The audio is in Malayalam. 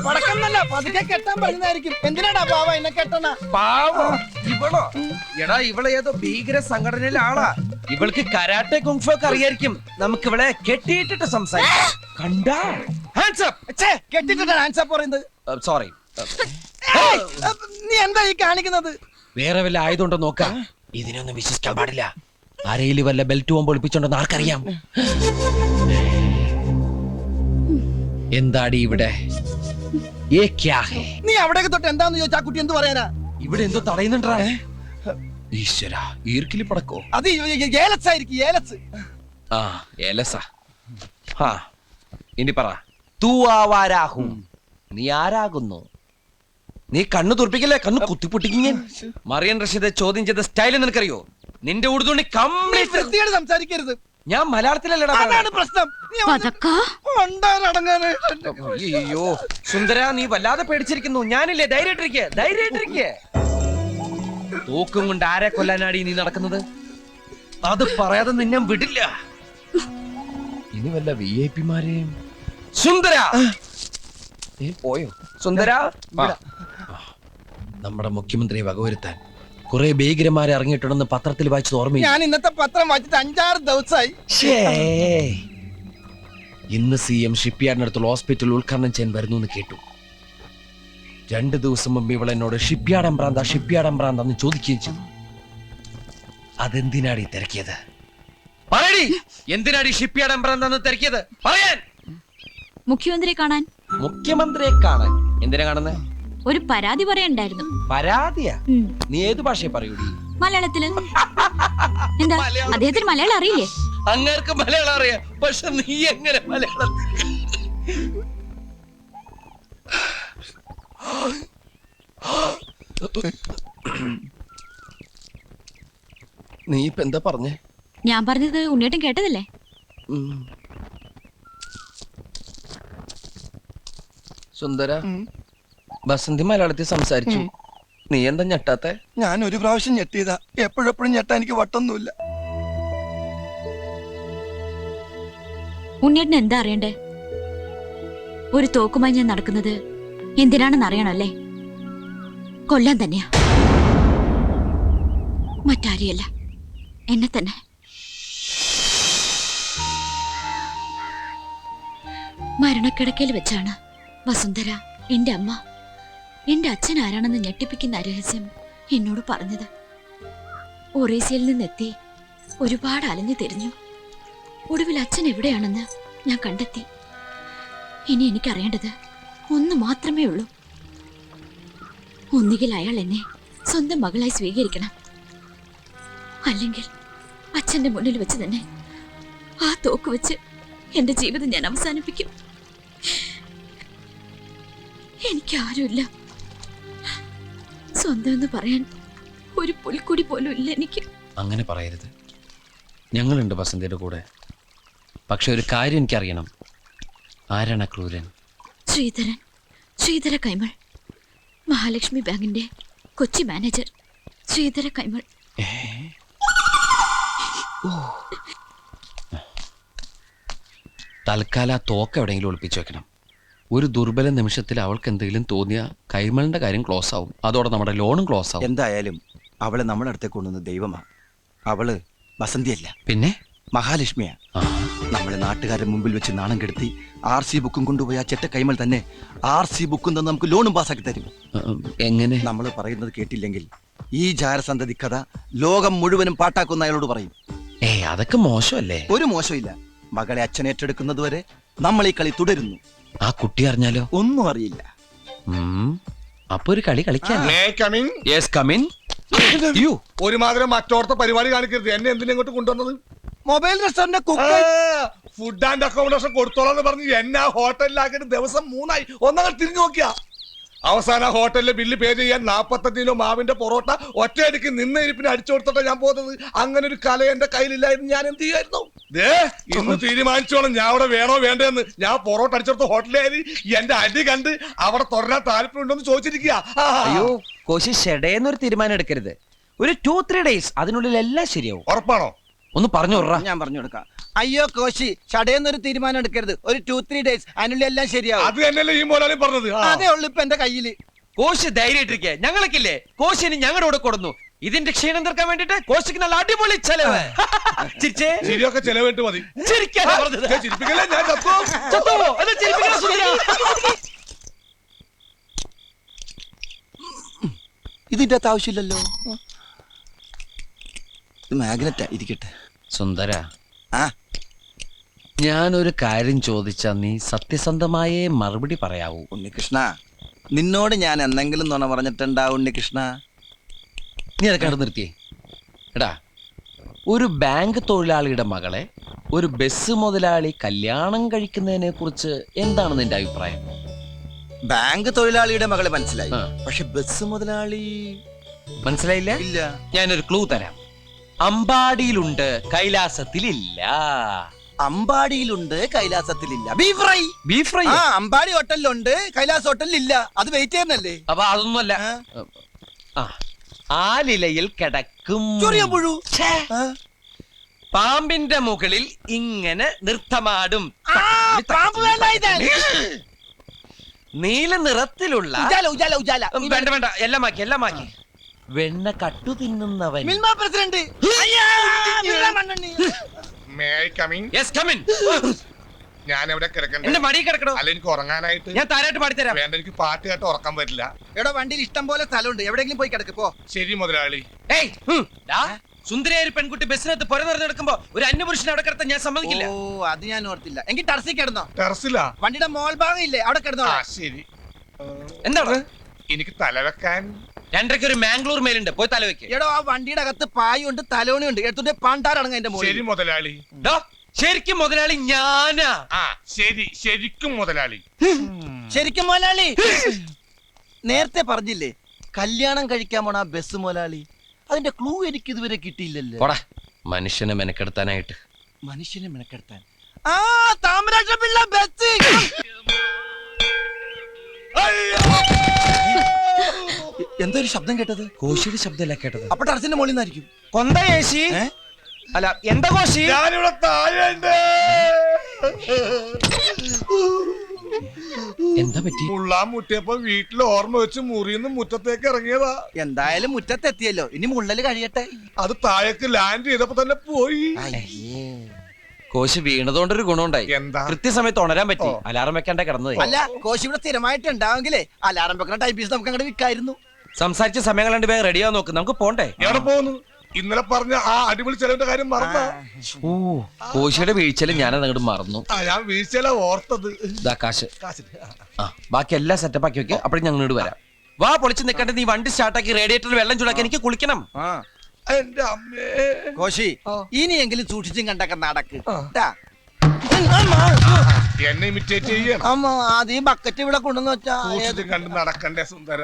പടക്കന്നല്ല പതുക്കെ കെട്ടാൻ പറയുന്നതായിരിക്കും. എന്തിനാടാ പാവ എന്നെ കെട്ടണ? പാവോ ഇവളോ? എടാ ഇവളെ ഏതോ ഭീകര സംഘടനയിലെ ആളാ. ഇവൾക്ക് കരാട്ടെ കുങ്ഫു ഒക്കെ അറിയായിരിക്കും. നമുക്ക് ഇവളെ കെട്ടിയിട്ടിട്ട് സംസാരിക്കാം. കണ്ടാ കെട്ടിട്ടാ ആൻസർ പറയുന്നത്. സോറി. നീ എന്താ ഈ കാണിക്കുന്നത്? വേറെ വല്ല ആയതുകൊണ്ടോ നോക്കാം. ഇതിനൊന്നും വിശ്വസിക്കാൻ പാടില്ല. അരയിൽ വല്ല ബെൽറ്റ് പോകുമ്പോൾ ഒളിപ്പിച്ചോണ്ടെന്ന് ആർക്കറിയാം? എന്താടി ഇവിടെ? നീ അവിടേക്ക് തൊട്ട് എന്താന്ന് ചോദിച്ചാ കുട്ടി എന്ത് പറയാനാ? ഇവിടെ എന്തോ തടയുന്നുണ്ടാ? ഈശ്വര, ഈർക്കിലി പടക്കോ? അത് ഏലസ് ആയിരിക്കും. ഏലസ്. ആ ഏലസാ. ഹാ ഇനി പറ. തൂ ആവാരാഹും. നീ ആരാകുന്നു? നീ കണ്ണു തുറപ്പിക്കല്ലേ, കണ്ണു കുത്തിപ്പൊട്ടിക്കും ഞാൻ. മറിയൻ റഷീദ് ചോദ്യം ചെയ്ത സ്റ്റൈൽ നിനക്കറിയോ? നിന്റെ ഉടുതുണി കംപ്ലീറ്റ് സംസാരിക്കരുത്. ഞാൻ മലയാളത്തിലല്ലടാ. അതാണ് പ്രശ്നം. അയ്യോ സുന്ദര, നീ വല്ലാതെ പേടിച്ചിരിക്കുന്നു. ഞാനില്ലേ, ധൈര്യമായിട്ടിരിക്കേ, ധൈര്യമായിട്ടിരിക്കേ. തോക്കും കൊണ്ട് ആരെ കൊല്ലാനാടി നീ നടക്കുന്നത്? അത് പറയാതെ നിന്നെ വിടില്ല. ഇനി വല്ല VIP മാരെയും. സുന്ദര നീ പോയോ? സുന്ദര, നമ്മുടെ മുഖ്യമന്ത്രിയെ വകവരുത്താൻ കുറെ ഭീകരന്മാരെ ഇറങ്ങിയിട്ടുണ്ടെന്ന് പത്രത്തിൽ വായിച്ചത് ഓർമ്മയില്ല? ഞാൻ ഇന്നത്തെ പത്രം വായിച്ചിട്ട് 5-6 ദിവസമായി. ഇന്ന് CM ഷിപ്പ്യാർഡിനടുത്തുള്ള ഹോസ്പിറ്റൽ ഉദ്ഘാടനം ചെയ്യാൻ വരുന്നു എന്ന് കേട്ടു. 2 ദിവസം മുമ്പ് ഇവളെന്നോട് ഷിപ്പ്യാർഡ് എംബ്രാന്താന്ന് ചോദിക്കുകയും ചെയ്തു. അതെന്തിനാടി തിരക്കിയത്? പറയടി, എന്തിനാടി ഷിപ്പ്യാർഡ് എംബ്രാന്താന്ന് തിരക്കിയത്? പറയാൻ. മുഖ്യമന്ത്രിയെ കാണാൻ. മുഖ്യമന്ത്രിയെ കാണാൻ? എന്തിനാ കാണുന്നേ? ഒരു പരാതി പറയണ്ടായിരുന്നു. പരാതിയാ? നീ ഏത് ഭാഷയെ പറയൂടി? മലയാളത്തില്. എന്താ അദ്ദേഹത്തിന് മലയാളം അറിയില്ലേ? അങ്ങേർക്ക് മലയാളം അറിയാം, പക്ഷെ നീ എങ്ങനെ മലയാളം? നീ ഇപ്പൊ എന്താ പറഞ്ഞേ? ഞാൻ പറഞ്ഞത് ഉണ്ണിയേട്ടൻ കേട്ടതല്ലേ? സുന്ദര, ബസന്തി മലയാളത്തിൽ സംസാരിച്ചു. നീ എന്താ ഞെട്ടാത്തെ? ഞാൻ ഒരു പ്രാവശ്യം ഞെട്ടിയതാ. എപ്പോഴെപ്പോഴും ഞെട്ടാൻ എനിക്ക് വട്ടൊന്നുമില്ല. ഉണ്ണിയേട്ടൻ എന്താ അറിയണ്ടേ? ഒരു തോക്കുമായി ഞാൻ നടക്കുന്നത് എന്തിനാണെന്ന് അറിയണല്ലേ? കൊല്ലാൻ തന്നെയാ, മറ്റാരെയല്ല, എന്നെ തന്നെ. മരണക്കിടക്കയിൽ വെച്ചാണ് വസുന്ധര, എന്റെ അമ്മ, എന്റെ അച്ഛൻ ആരാണെന്ന് ഞെട്ടിപ്പിക്കുന്ന രഹസ്യം എന്നോട് പറഞ്ഞത്. ഒറീസയിൽ നിന്നെത്തി ഒരുപാട് അലഞ്ഞു തിരിഞ്ഞു. ഒടുവിൽ അച്ഛൻ എവിടെയാണെന്ന് ഞാൻ കണ്ടെത്തി. ഇനി എനിക്കറിയേണ്ടത് ഒന്ന് മാത്രമേ ഉള്ളൂ. ഒന്നുകിൽ അയാൾ എന്നെ സ്വന്തം മകളായി സ്വീകരിക്കണം, അല്ലെങ്കിൽ അച്ഛന്റെ മുന്നിൽ വെച്ച് തന്നെ ആ തോക്ക് വെച്ച് എന്റെ ജീവിതം ഞാൻ അവസാനിപ്പിക്കും. എനിക്കാരുമില്ല. സ്വന്തം എന്ന് പറയാൻ ഒരു പുൽക്കുടി പോലും ഇല്ല എനിക്ക്. അങ്ങനെ പറയരുത്. ഞങ്ങളുണ്ട് വസന്തിയുടെ കൂടെ. പക്ഷെ ഒരു കാര്യം എനിക്കറിയണം. ആരാണ് ക്രൂരൻ? ശ്രീധര കൈമൾ, മഹാലക്ഷ്മി ബാങ്കിന്റെ കൊച്ചി മാനേജർ ശ്രീധര കൈമൾ. തൽക്കാലം ആ തോക്ക് എവിടെയെങ്കിലും ഒളിപ്പിച്ചു വെക്കണം. ഒരു ദുർബല നിമിഷത്തിൽ അവൾക്ക് എന്തെങ്കിലും തോന്നിയ കൈമളിന്റെ കാര്യം ക്ലോസ് ആവും. അതോടെ നമ്മുടെ ലോണും ക്ലോസ് ആവും. എന്തായാലും അവളെ നമ്മുടെ അടുത്തേക്ക് കൊണ്ടുവന്ന ദൈവമാ. അവള് വസന്തിയല്ല, പിന്നെ മഹാലക്ഷ്മിയാ. നമ്മളെ നാട്ടുകാരുടെ മുമ്പിൽ വെച്ച് നാണം കെടുത്തി RC ബുക്കും കൊണ്ടുപോയി ആ ചെറ്റ കൈമൾ തന്നെ RC ബുക്കും തന്നെ നമുക്ക് ലോണും പാസ്സാക്കി തരും. എങ്ങനെ? നമ്മൾ പറയുന്നത് കേട്ടില്ലെങ്കിൽ ഈ ജാരസന്തതി കഥ ലോകം മുഴുവനും പാട്ടാക്കുന്ന അയാളോട് പറയും. അതൊക്കെ മോശമല്ലേ? ഒരു മോശമില്ല. മകളെ അച്ഛൻ ഏറ്റെടുക്കുന്നത് വരെ നമ്മൾ ഈ കളി തുടരുന്നു. ആ കുട്ടി അറിഞ്ഞാലോ? ഒന്നും അറിയില്ല. അപ്പൊ ഒരു കളി കളിക്കാൻ. ഒരുമാതിരി മറ്റോർത്ത പരിപാടി കാണിക്കരുത്. എന്നെ എന്തിനാ ഇങ്ങോട്ട് കൊണ്ടുവന്നത്? Mobile restaurant food and accommodation കൊടുത്തോളാന്ന് പറഞ്ഞ് എന്നെ ആ ഹോട്ടലിലാക്കിയിട്ട് ദിവസം 3 ആയി. ഒന്നങ്ങൾ തിരിഞ്ഞു നോക്കിയാ അവസാന ഹോട്ടലിലെ ബില്ല് പേ ചെയ്യാൻ 45 കിലോ മാവിന്റെ പൊറോട്ട ഒറ്റയടിക്ക് നിന്ന ഇരിപ്പിന് അടിച്ചു കൊടുത്തിട്ടാ ഞാൻ പോകുന്നത്. അങ്ങനെ ഒരു കല എന്റെ കയ്യിലില്ലായിരുന്നു. ഞാൻ എന്ത് ചെയ്യായിരുന്നു? ഇന്ന് തീരുമാനിച്ചോളാം ഞാൻ അവിടെ വേണോ വേണ്ടെന്ന്. ഞാൻ പൊറോട്ട അടിച്ചെടുത്ത ഹോട്ടലിൽ എന്റെ അടി കണ്ട് അവിടെ തുടരാൻ താല്പര്യം ഉണ്ടോന്ന് ചോദിച്ചിരിക്കുക. അയ്യോ, കോശി ഷെഡേന്നൊരു തീരുമാനം എടുക്കരുത്. ഒരു 2-3 ഡേയ്സ് അതിനുള്ളിൽ എല്ലാം ശരിയാവും. ഉറപ്പാണോ? ഒന്ന് പറഞ്ഞു വിടറാ. ഞാൻ പറഞ്ഞു കൊടുക്കാം. അയ്യോ കോശി, ചടയെന്നൊരു തീരുമാനം എടുക്കരുത്. ഒരു 2-3 ഡേയ്സ് അതിനുള്ളിൽ എല്ലാം ശരിയാവും. അത് തന്നെയല്ലേ ഈ മോലാലും പറഞ്ഞത്. അതേ ഉള്ളു ഇപ്പൊ എന്റെ കയ്യില്. കോശി ധൈര്യമായിട്ടിരിക്കെ, ഞങ്ങൾക്കില്ലേ കോശിന് ഞങ്ങളുടെ കൂടെ കൊടുന്നു. ഇതിന്റെ ക്ഷീണം തീർക്കാൻ വേണ്ടിട്ട് കോശിക്ക് നല്ല അടിപൊളി ചെലവ്. ചിരിച്ചേ. ശരിയൊക്കെ ചെലവിട്ട് മതി. ചിരിക്കാനാ പറഞ്ഞത്. ചിരിപ്പിക്കല്ലേ, ഞാൻ ചത്തോ? ചത്തുവോ? എന്നാ ചിരിപ്പിക്കണ സുന്ദരാ. ഇതിന്റെ അകത്ത് ആവശ്യമില്ലല്ലോ. ഇത് മാഗ്നറ്റാ, ഇരിക്കട്ടെ. സുന്ദര, ആ ഞാനൊരു കാര്യം ചോദിച്ചാ നീ സത്യസന്ധമായേ മറുപടി പറയാവൂ. ഉണ്ണികൃഷ്ണ, നിന്നോട് ഞാൻ എന്തെങ്കിലും നുണ പറഞ്ഞിട്ടുണ്ടാ ഉണ്ണികൃഷ്ണ? നീ അതൊക്കെ അവിടെ നിർത്തിയേ. എടാ, ഒരു ബാങ്ക് തൊഴിലാളിയുടെ മകളെ ഒരു ബസ് മുതലാളി കല്യാണം കഴിക്കുന്നതിനെ കുറിച്ച് എന്താണ് നിന്റെ അഭിപ്രായം? ബാങ്ക് തൊഴിലാളിയുടെ മകളെ മനസ്സിലായി, ആ. പക്ഷെ ബസ് മുതലാളി മനസ്സിലായില്ല? ഇല്ല. ഞാനൊരു ക്ലൂ തരാം. അമ്പാടിയിലുണ്ട്, കൈലാസത്തിലില്ല. അമ്പാടിയിലുണ്ട്, കൈലാസത്തിലില്ല. Beef fry. Beef fry. ആ, അമ്പാടി ഹോട്ടലിലുണ്ട്, കൈലാസ് ഹോട്ടലിലില്ല. അത് വെയിറ്റ് ചെയ്യുന്നല്ലേ? അപ്പൊ അതൊന്നുമല്ല. ആ, ആലിലയിൽ കിടക്കും ചൊറിയാൻ പുഴു. ആ. പാമ്പിന്റെ മുകളിൽ ഇങ്ങനെ നൃത്തമാടും. പാമ്പ് വേണ്ട, ഇതാണ്. നീല നിറത്തിലുള്ള ഉജാല, ഉജാല, ഉജാല. വേണ്ട വേണ്ട, എല്ലാം മാക്കി, എല്ലാം മാക്കി. വെണ്ണ കട്ടു തിന്നുന്നവൻ. മിൽമ പ്രസിഡന്റ്. അയ്യാ, Milma മണ്ണെണ്ണി. May I come in? Yes, come in. ഞാൻ എവിടെ കിടക്കണ്ടേ? എന്റെ മടി കിടക്കണോ? അല്ല, എനിക്ക് ഉറങ്ങാനായിട്ട്. ഞാൻ താരായിട്ട് പാടിത്തരാം. വേണ്ട, എനിക്ക് പാട്ട് കേട്ട് ഉറക്കാൻ പറ്റില്ല. എടോ, വണ്ടിയിൽ ഇഷ്ടം പോലെ സ്ഥലമുണ്ട്, എവിടെയെങ്കിലും പോയി കിടക്ക് പോ. ശരി മുതലാളി. ഏയ്, ഡാ, സുന്ദരിയായ ഒരു പെൺകുട്ടി ബസ്സിനകത്ത് പുര നിറഞ്ഞെടുക്കുമ്പോ ഒരു അന്യപുരുഷനെ അവിടെ കിടത്താൻ ഞാൻ സമ്മതിക്കില്ല. ഓ, അത് ഞാൻ ഓർത്തില്ല. എങ്കിൽ ടർസി കിടന്നോ. ടെറസിലാ? വണ്ടിയുടെ മോൾ ഭാഗം ഇല്ലേ, അവിടെ കിടന്നോ. ആ, ശരി. എന്താണ്? എനിക്ക് തലവെക്കാൻ 2:30 ഒരു മാംഗ്ലൂർ മേലുണ്ട്, പോയി തലവെക്ക്. എടോ, ആ വണ്ടിയുടെ അകത്ത് പായുണ്ട്, തലോണിയുണ്ട്, എടുത്തിട്ട് പാണ്ടാറടങ്ങ എന്റെ ശരി മോളിൽ. മുതലാളി. ഡാ, ശരിക്കും മുതലാളി ഞാനാ. ആ, ശരി, ശരിക്കും മുതലാളി. ശരിക്കും മോലാളി. നേരത്തെ പറഞ്ഞില്ലേ കല്യാണം കഴിക്കാൻ പോണ ആ ബസ് മോലാളി? അതിന്റെ ക്ലൂ എനിക്ക് ഇതുവരെ കിട്ടിയില്ലല്ലോ. പോടാ, മനുഷ്യനെ മെനക്കെടുത്താനായിട്ട്. മനുഷ്യനെ മെനക്കെടുത്താൻ. ആ, താമരാക്ഷ പിള്ള ബസ്. എന്തോ ഒരു ശബ്ദം കേട്ടത്. കോശിയുടെ ശബ്ദമല്ല കേട്ടത്. അപ്പൊ ടർസിന്റെ മോളിൽ നിന്നായിരിക്കും. കൊന്ത ഏശി. അല്ല, എന്താ കോശി? ഞാനിവിടെ താഴെയുണ്ട്. എന്താ പറ്റി? മുള്ളാൻ മുട്ടിയപ്പോ വീട്ടിൽ ഓർമ്മ വെച്ച് മുറിന്ന് മുറ്റത്തേക്ക് ഇറങ്ങിയതാ. എന്തായാലും മുറ്റത്തെത്തിയല്ലോ, ഇനി മുള്ളല് കഴിയട്ടെ. അത് താഴേക്ക് ലാൻഡ് ചെയ്തപ്പോ തന്നെ പോയി. കോശി വീണതുകൊണ്ടൊരു ഗുണമുണ്ടായി. എന്താ? കൃത്യസമയത്ത് ഉണരാൻ പറ്റി. അലാറം വെക്കാണ്ട കിടന്നത്. അല്ല, കോശി ഇവിടെ സ്ഥിരമായിട്ട് ഉണ്ടാവെങ്കിലേ അലാറം വെക്കുന്ന ടൈപ്പീസ് നമുക്ക് അങ്ങോട്ട് വിൽക്കായിരുന്നു. സംസാരിച്ച സമയം കണ്ട് വേഗം റെഡിയാവാൻ നോക്ക്, നമുക്ക് പോണ്ടേ? എവിടെ പോകുന്നു? ഇന്നലെ പറഞ്ഞ ആ അടിപൊളി ചെലവിന്റെ കാര്യം മറന്ന. ഓ, കോശിയുടെ വീഴ്ചയിൽ ഞാനത് അങ്ങോട്ട് മറന്നു. ഞാൻ വീഴ്ചയില ഓർത്തത്. ഇതാ കാശ്. ആ, ബാക്കി എല്ലാം സെറ്റപ്പ് ആക്കി വെക്കുക. അപ്പോഴും ഞങ്ങൾ ഇങ്ങോട്ട് വരാം. വാ, പൊളിച്ച് നിൽക്കണ്ട. നീ വണ്ടി സ്റ്റാർട്ടാക്കി റേഡിയേറ്ററിൽ വെള്ളം ചൂടാക്കി എനിക്ക് കുളിക്കണം. എന്റെ അമ്മേ. കോശി, ഇനിയെങ്കിലും സൂക്ഷിച്ചും കണ്ടൊക്കെ നടക്ക്. എന്നെ ഇമിറ്റേറ്റ് ചെയ്യണം. അത് ഈ ബക്കറ്റ് ഇവിടെ കൊണ്ടുവന്ന് വെച്ചാ സൂക്ഷിച്ചും കണ്ട് നടക്കണ്ടേ സുന്ദര.